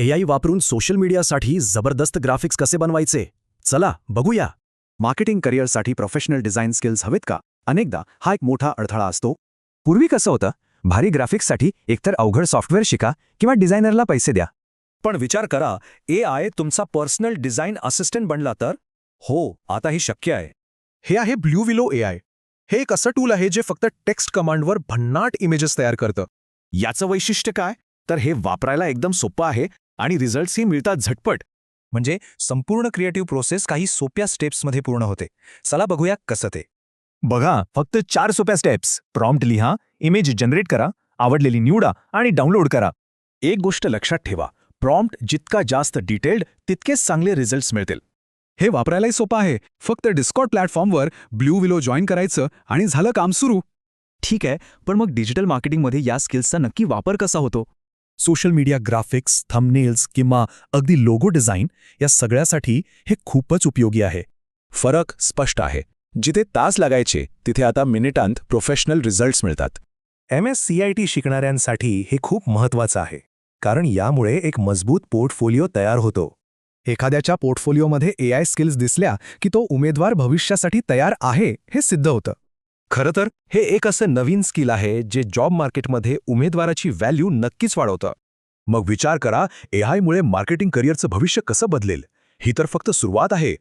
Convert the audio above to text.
AI वापरून social मीडियासाठी जबरदस्त graphics कसे बनवायचे चला बघूया. मार्केटिंग करिअरसाठी प्रोफेशनल डिझाईन स्किल्स हवेत का? अनेकदा हा एक मोठा अडथळा असतो. पूर्वी कसं होतं, भारी ग्राफिक्ससाठी एकतर अवघड सॉफ्टवेअर शिका किंवा डिझायनरला पैसे द्या. पण विचार करा, AI तुमचा पर्सनल डिझाईन असिस्टंट बनला तर? हो, आता हे शक्य आहे. हे आहे ब्लू विलो AI. हे एक असं टूल आहे जे फक्त टेक्स्ट कमांडवर भन्नाट इमेजेस तयार करतं. याचं वैशिष्ट्य काय? तर हे वापरायला एकदम सोपं आहे आणि रिझल्ट्सही मिळतात झटपट. म्हणजे संपूर्ण क्रिएटिव्ह प्रोसेस काही सोप्या स्टेप्समध्ये पूर्ण होते. चला बघूया कसं ते. बघा, फक्त 4 सोप्या स्टेप्स. प्रॉम्प्ट लिहा, इमेज जनरेट करा, आवडलेली निवडा आणि डाउनलोड करा. एक गोष्ट लक्षात ठेवा, प्रॉम्प्ट जितका जास्त डिटेल्ड तितकेच चांगले रिझल्ट्स मिळतील. हे वापरायलाही सोपं आहे. फक्त डिस्कॉर्ड प्लॅटफॉर्मवर ब्लू विलो जॉईन करायचं आणि झालं काम सुरू. ठीक आहे, पण मग डिजिटल मार्केटिंगमध्ये या स्किल्सचा नक्की वापर कसा होतो? सोशल मीडिया ग्राफिक्स, थंबनेल्स किंवा अगदी लोगो डिझाईन या सगळ्यासाठी हे खूपच उपयोगी आहे. फरक स्पष्ट आहे. जिथे तास लागायचे तिथे आता मिनिटांत प्रोफेशनल रिझल्ट्स मिळतात. MSCIT शिकणाऱ्यांसाठी हे खूप महत्त्वाचं आहे, कारण यामुळे एक मजबूत पोर्टफोलिओ तयार होतो. एखाद्याच्या पोर्टफोलिओमध्ये AI स्किल्स दिसल्या की तो उमेदवार भविष्यासाठी तयार आहे हे सिद्ध होतं. खरं तर हे एक असं नवीन स्किल आहे जे जॉब मार्केटमध्ये उमेदवाराची व्हॅल्यू नक्कीच वाढवतं. मग विचार करा, AI मुळे मार्केटिंग करिअरचं भविष्य कसं बदलेल? ही तर फक्त सुरुवात आहे.